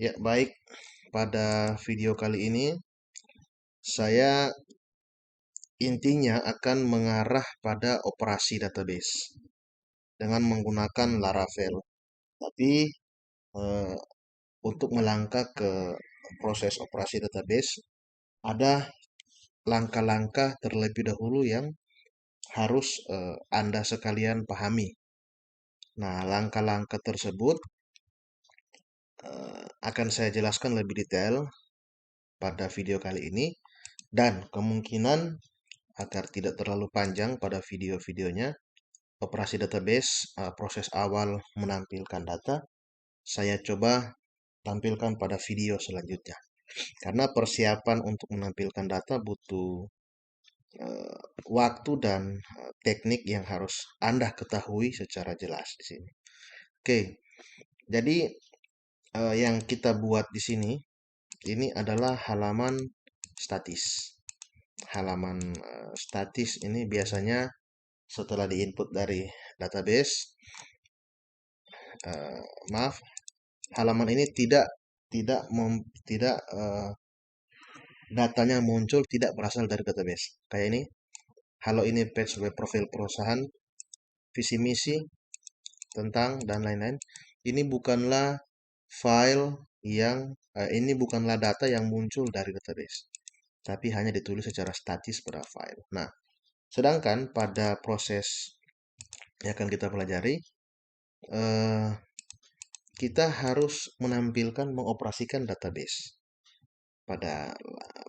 Ya, baik. Pada video kali ini, saya intinya akan mengarah pada operasi database dengan menggunakan Laravel. Tapi eh, untuk melangkah ke proses operasi database, ada langkah-langkah terlebih dahulu yang harus Anda sekalian pahami. Nah, langkah-langkah tersebut akan saya jelaskan lebih detail pada video kali ini, dan kemungkinan agar tidak terlalu panjang pada video-videonya, operasi database, proses awal menampilkan data, saya coba tampilkan pada video selanjutnya. Karena persiapan untuk menampilkan data butuh eh, waktu dan teknik yang harus Anda ketahui secara jelas di sini. Oke, jadi yang kita buat di sini ini adalah halaman statis. Halaman statis ini biasanya setelah diinput dari database, eh, maaf, halaman ini tidak datanya muncul tidak berasal dari database. Kayak ini, halo ini page web profil perusahaan, visi misi tentang dan lain-lain. Ini bukanlah file yang ini bukanlah data yang muncul dari database, tapi hanya ditulis secara statis pada file. Nah, sedangkan pada proses yang akan kita pelajari, eh, kita harus menampilkan mengoperasikan database pada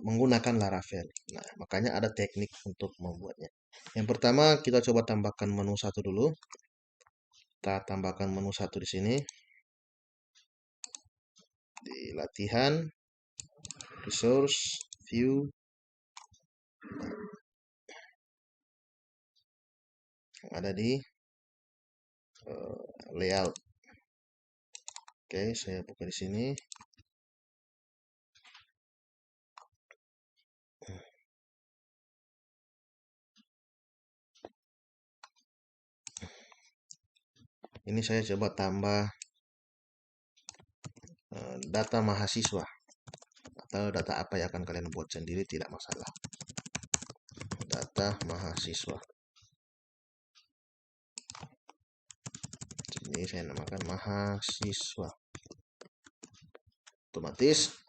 menggunakan Laravel. Nah, makanya ada teknik untuk membuatnya. Yang pertama, kita coba tambahkan menu satu dulu. Kita tambahkan menu satu di sini. Di latihan, resource, view, yang ada di layout. Oke, saya buka di sini. Ini saya coba tambah data mahasiswa atau data apa yang akan kalian buat sendiri, tidak masalah. Data mahasiswa. Ini saya namakan mahasiswa. Otomatis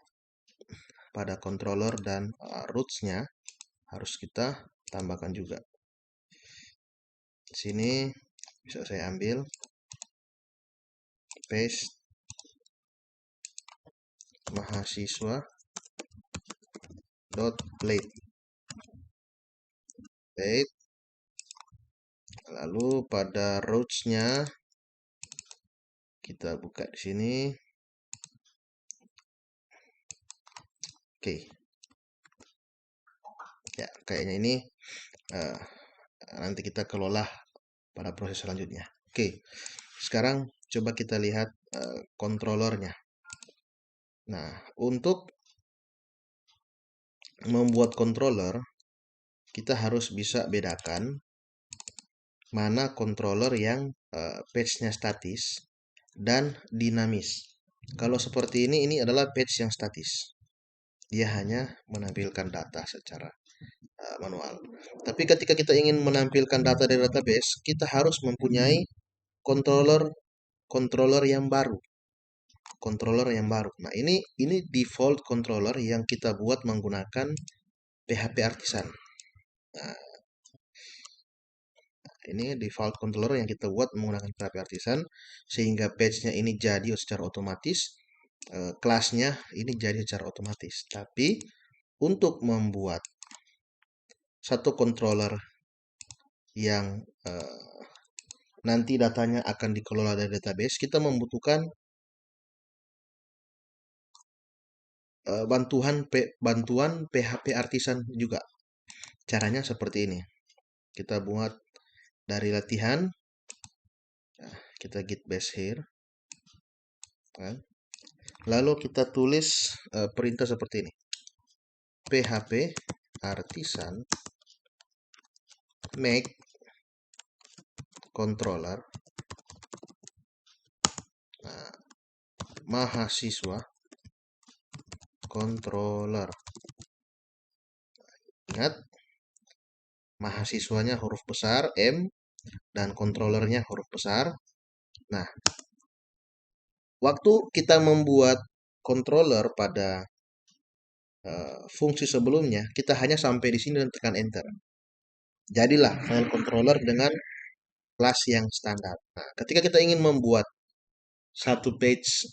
pada controller dan roots-nya harus kita tambahkan juga. Di sini bisa saya ambil, paste, mahasiswa dot plate, lalu pada roots-nya kita buka di sini. Oke, ya kayaknya ini nanti kita kelola pada proses selanjutnya. Oke, sekarang coba kita lihat controllernya. Nah, untuk membuat controller, kita harus bisa bedakan mana controller yang page-nya statis dan dinamis. Kalau seperti ini adalah page yang statis. Dia hanya menampilkan data secara manual. Tapi ketika kita ingin menampilkan data dari database, kita harus mempunyai controller yang baru. Nah, ini default controller yang kita buat menggunakan PHP Artisan. Nah, ini default controller yang kita buat menggunakan PHP Artisan, sehingga page-nya ini jadi secara otomatis, kelasnya ini jadi secara otomatis. Tapi untuk membuat satu controller yang nanti datanya akan dikelola dari database, kita membutuhkan bantuan PHP Artisan juga. Caranya seperti ini. Kita buat dari latihan, kita git base here, kan? Lalu kita tulis perintah seperti ini, PHP Artisan make controller mahasiswa controller. Ingat, mahasiswanya huruf besar M dan controllernya huruf besar. Nah, waktu kita membuat controller pada fungsi sebelumnya, kita hanya sampai di sini dan tekan enter. Jadilah file controller dengan kelas yang standar. Nah, ketika kita ingin membuat satu page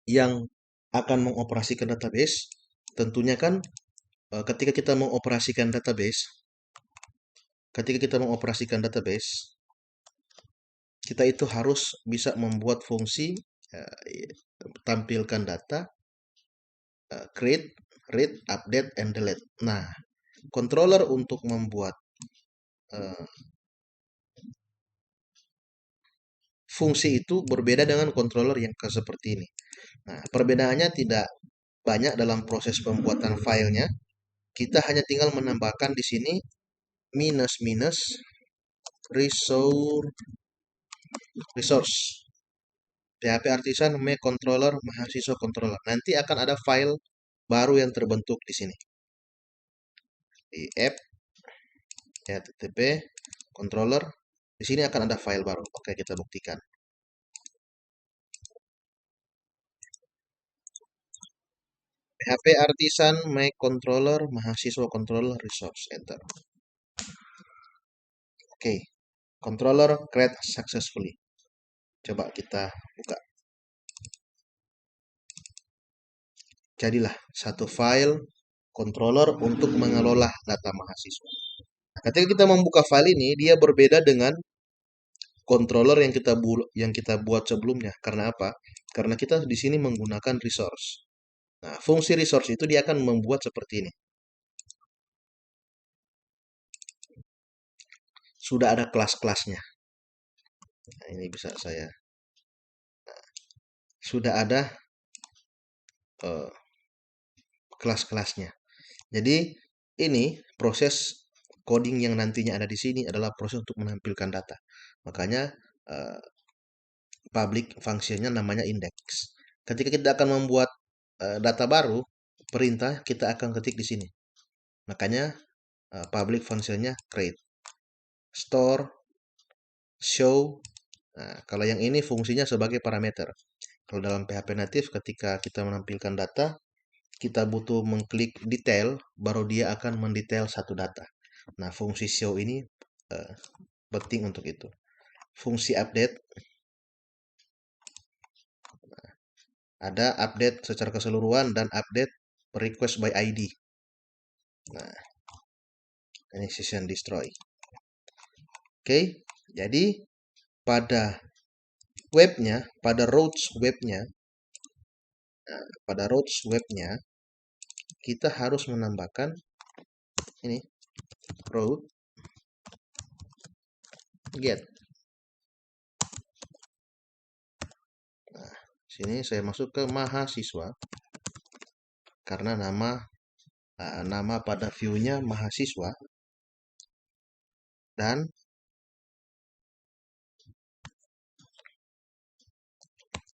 yang akan mengoperasikan database, tentunya kan ketika kita mengoperasikan database, kita itu harus bisa membuat fungsi tampilkan data, create, read, update, and delete. Nah, controller untuk membuat fungsi itu berbeda dengan controller yang seperti ini. Nah, perbedaannya tidak banyak dalam proses pembuatan filenya. Kita hanya tinggal menambahkan di sini minus resource. PHP Artisan make controller mahasiswa controller. Nanti akan ada file baru yang terbentuk di sini. Di app http controller. Di sini akan ada file baru. Oke, kita buktikan. PHP Artisan make controller mahasiswa controller resource. Enter. Oke, controller create successfully. Coba kita buka. Jadilah satu file controller untuk mengelola data mahasiswa. Ketika kita membuka file ini, dia berbeda dengan controller yang kita buat sebelumnya. Karena apa? Karena kita di sini menggunakan resource. Nah, fungsi resource itu dia akan membuat seperti ini. Sudah ada kelas-kelasnya. Nah, ini bisa saya. Sudah ada kelas-kelasnya. Jadi ini proses coding yang nantinya ada di sini adalah proses untuk menampilkan data. Makanya public functionnya namanya index. Ketika kita akan membuat data baru, perintah kita akan ketik di sini. Makanya public functionnya create, store, show. Nah, kalau yang ini fungsinya sebagai parameter. Kalau dalam PHP native ketika kita menampilkan data, kita butuh mengklik detail, baru dia akan mendetail satu data. Nah, fungsi show ini penting untuk itu. Fungsi update, ada update secara keseluruhan dan update request by ID. Nah, ini session destroy. Oke, jadi pada webnya, pada routes webnya, kita harus menambahkan ini route get. Nah, sini saya masuk ke mahasiswa karena nama pada view-nya mahasiswa dan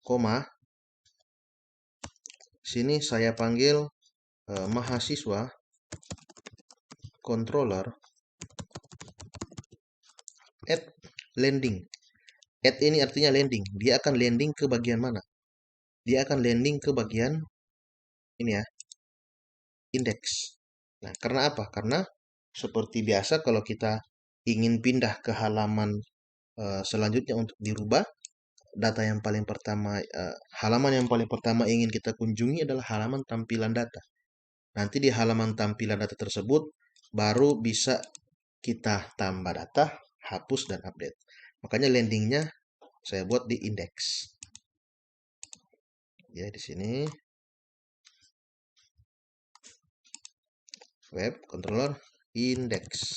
koma. Sini saya panggil mahasiswa controller add landing. Add ini artinya landing. Dia akan landing ke bagian mana? Dia akan landing ke bagian ini ya, index. Nah, karena apa? Karena seperti biasa kalau kita ingin pindah ke halaman selanjutnya untuk dirubah, halaman yang paling pertama ingin kita kunjungi adalah halaman tampilan data. Nanti di halaman tampilan data tersebut baru bisa kita tambah data, hapus dan update. Makanya landingnya saya buat di index. Ya, di sini web controller index.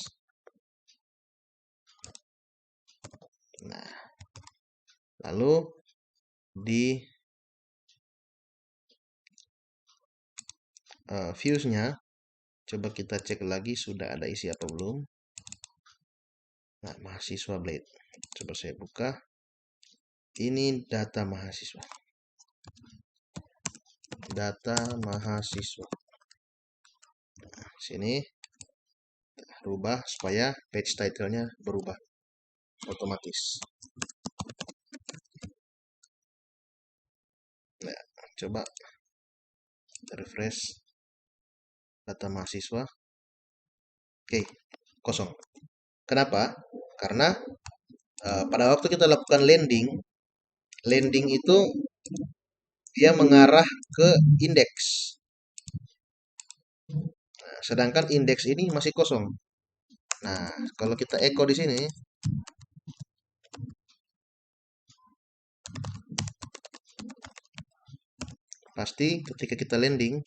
Nah, lalu di views-nya coba kita cek lagi sudah ada isi apa belum. Nah, mahasiswa blade. Coba saya buka. Ini data mahasiswa. data mahasiswa. Sini rubah supaya page title-nya berubah otomatis. Nah, coba refresh data mahasiswa. Oke, kosong. Kenapa? Karena pada waktu kita lakukan landing itu dia mengarah ke indeks. Nah, sedangkan indeks ini masih kosong. Nah, kalau kita echo di sini, pasti ketika kita landing,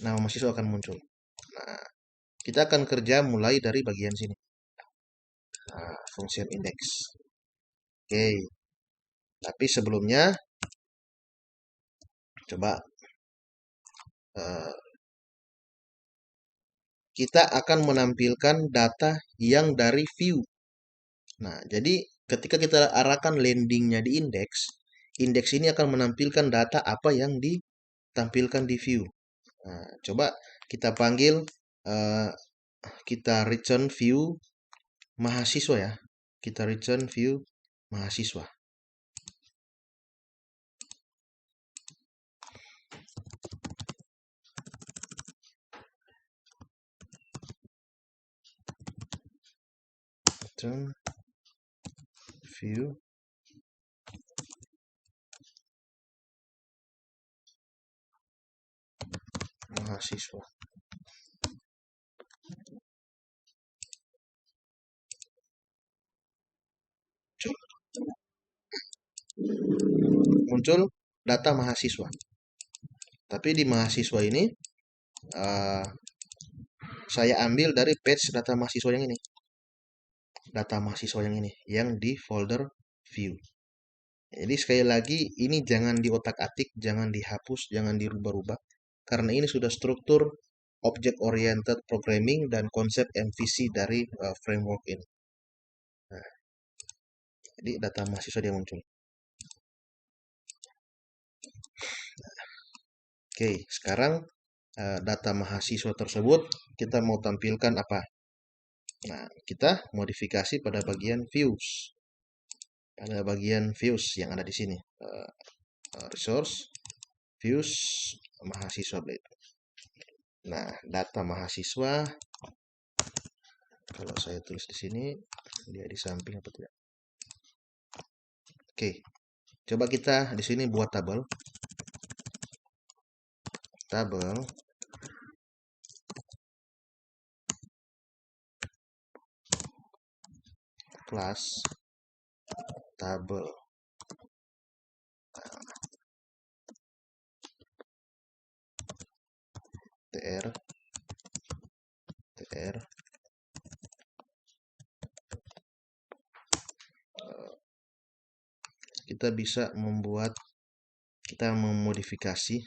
nama mahasiswa akan muncul. Nah, kita akan kerja mulai dari bagian sini. Nah, function index. Oke, tapi sebelumnya coba kita akan menampilkan data yang dari view. Nah, jadi ketika kita arahkan landingnya di indeks, indeks ini akan menampilkan data apa yang ditampilkan di view. Nah, coba kita panggil, eh, kita return view mahasiswa ya. Kita return view mahasiswa. Return view mahasiswa. Muncul data mahasiswa. Tapi di mahasiswa ini saya ambil dari page data mahasiswa yang ini. Data mahasiswa yang ini, yang di folder view. Jadi sekali lagi ini jangan diotak-atik, jangan dihapus, jangan dirubah-rubah. Karena ini sudah struktur object oriented programming dan konsep MVC dari framework ini. Nah, jadi data mahasiswa dia muncul. Oke, sekarang data mahasiswa tersebut kita mau tampilkan apa? Nah, kita modifikasi pada bagian views. Pada bagian views yang ada di sini. Resource, views, mahasiswa blade. Nah, data mahasiswa, kalau saya tulis di sini, dia di samping apa tidak? Oke, coba kita di sini buat tabel. Tabel kelas tabel. tr tr kita bisa kita memodifikasi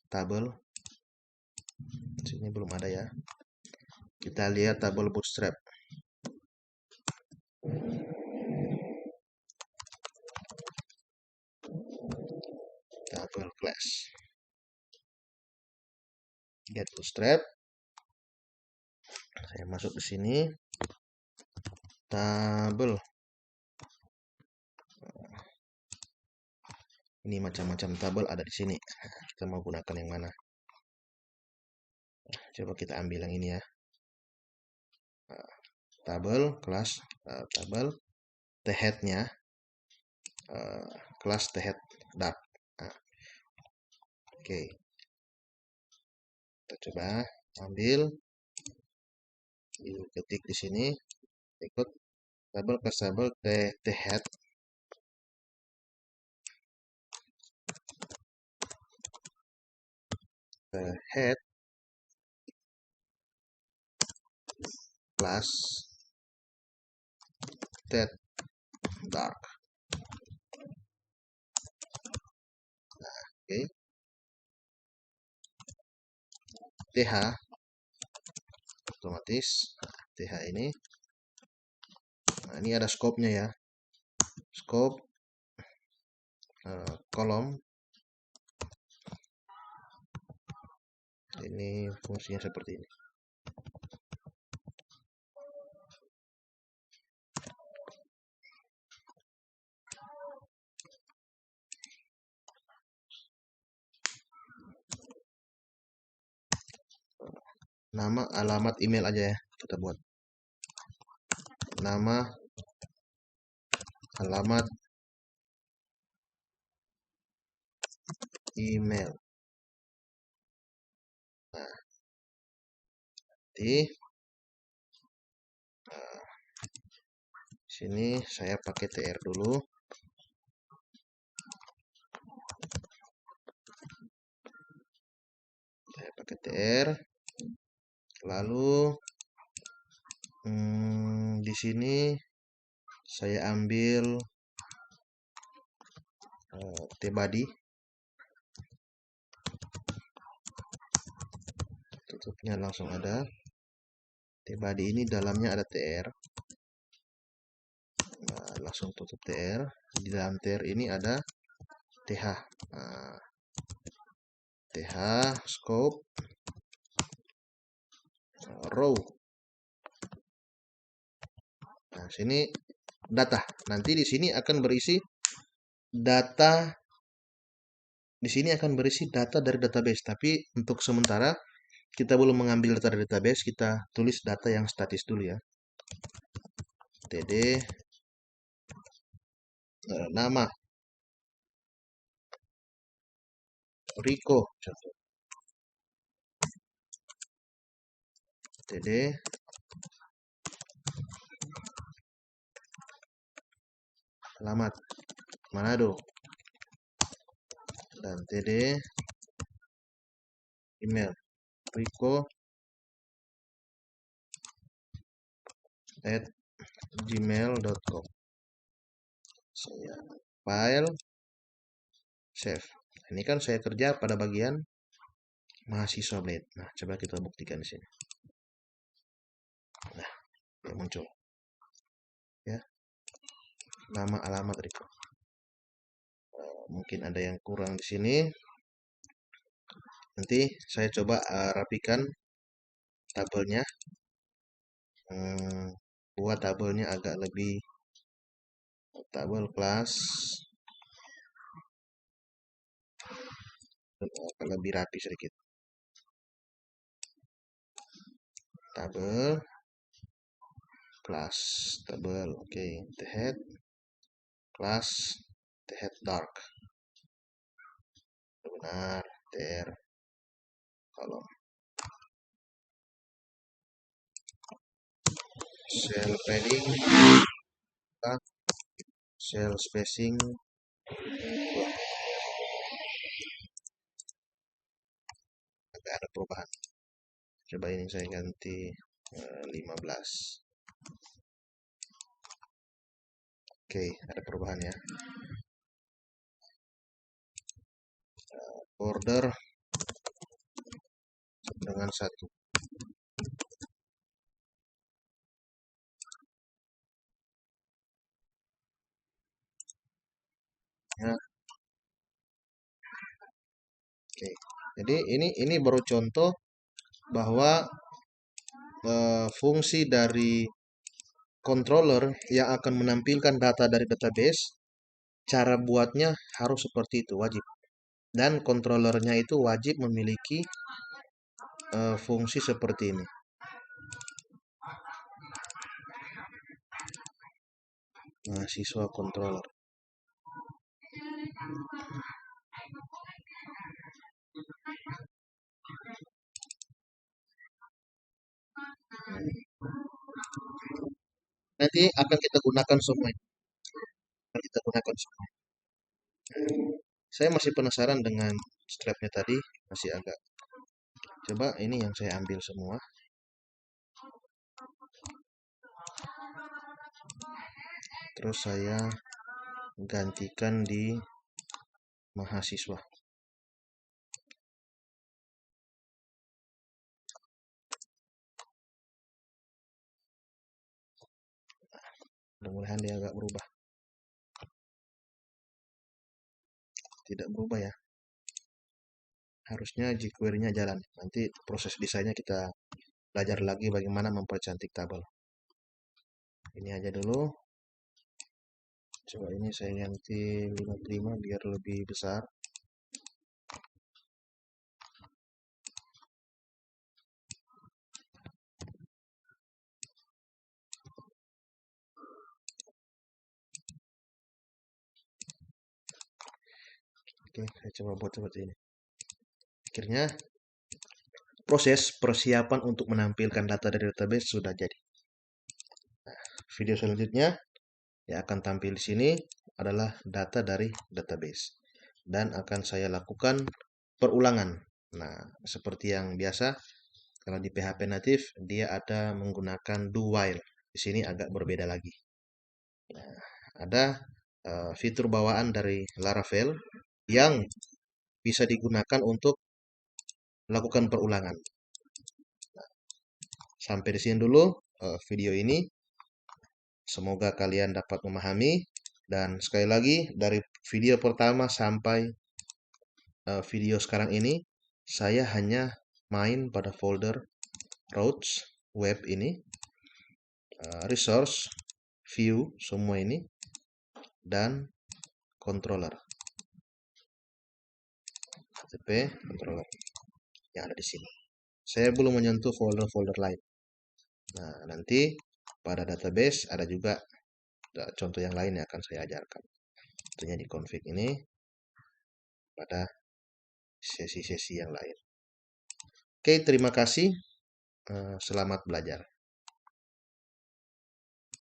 tabel. Sini belum ada ya. Kita lihat tabel bootstrap. Tabel class. Get bootstrap. Saya masuk ke sini. Tabel. Ini macam-macam tabel ada di sini. Kita mau gunakan yang mana? Coba kita ambil yang ini ya. Tabel kelas tabel thead-nya kelas thead dark. Nah, oke. Kita coba ambil, ketik di sini, ikut tabel kelas tabel thead head plus that dark. Nah, oke. TH otomatis. Nah, TH ini. Nah, ini ada scope-nya ya. Scope kolom. Ini fungsinya seperti ini. Nama, alamat, email aja ya kita buat. Nama, alamat, email. Nah, di sini saya pakai TR dulu. Saya pakai TR. Lalu di sini saya ambil tbody. Tutupnya langsung ada. Tbody ini dalamnya ada TR. Nah, langsung tutup TR. Di dalam TR ini ada TH. Nah, TH, scope, row. Nah, sini data. Nanti di sini akan berisi data. Di sini akan berisi data dari database. Tapi untuk sementara kita belum mengambil data dari database. Kita tulis data yang statis dulu ya. TD nama Rico contoh. TD alamat Manado dan TD email Rico at gmail.com. Saya file save. Ini kan saya kerja pada bagian mahasiswa Blade. Nah, coba kita buktikan di sini. Nah, dia muncul. Ya. Nama, alamat Rico. Mungkin ada yang kurang di sini. Nanti saya coba rapikan tabelnya. Buat tabelnya agak lebih tabel kelas agak lebih rapi sedikit. Tabel kelas tabel, oke. The head kelas the head dark. Benar, tr kolom. Cell padding, cell spacing, agak ada perubahan. Coba ini saya ganti 15. Oke, ada perubahan ya. Border dengan 1. Ya. Oke. Jadi ini baru contoh bahwa fungsi dari controller yang akan menampilkan data dari database, cara buatnya harus seperti itu, wajib. Dan controllernya itu wajib memiliki fungsi seperti ini. Mahasiswa controller. Nanti akan kita gunakan semua. Akan kita gunakan semua. Saya masih penasaran dengan strapnya tadi, masih agak. Coba ini yang saya ambil semua. Terus saya gantikan di mahasiswa. Mudah-mudahan dia agak berubah. tidak berubah ya. Harusnya jQuery-nya jalan. Nanti proses desainnya kita belajar lagi bagaimana mempercantik tabel. Ini aja dulu. Coba ini saya ganti 55 biar lebih besar. Oke, saya coba buat seperti ini. Akhirnya proses persiapan untuk menampilkan data dari database sudah jadi. Nah, video selanjutnya yang akan tampil di sini adalah data dari database dan akan saya lakukan perulangan. Nah, seperti yang biasa, kalau di PHP native dia ada menggunakan do while. Di sini agak berbeda lagi. Nah, ada fitur bawaan dari Laravel yang bisa digunakan untuk melakukan perulangan. Sampai di sini dulu video ini. Semoga kalian dapat memahami. Dan sekali lagi, dari video pertama sampai video sekarang ini, saya hanya main pada folder routes, web ini, resource, view, semua ini, dan controller. HTTP controller yang ada di sini. Saya belum menyentuh folder-folder lain. Nah, nanti pada database ada juga contoh yang lain yang akan saya ajarkan. Tentunya di config ini pada sesi-sesi yang lain. Oke, terima kasih. Selamat belajar.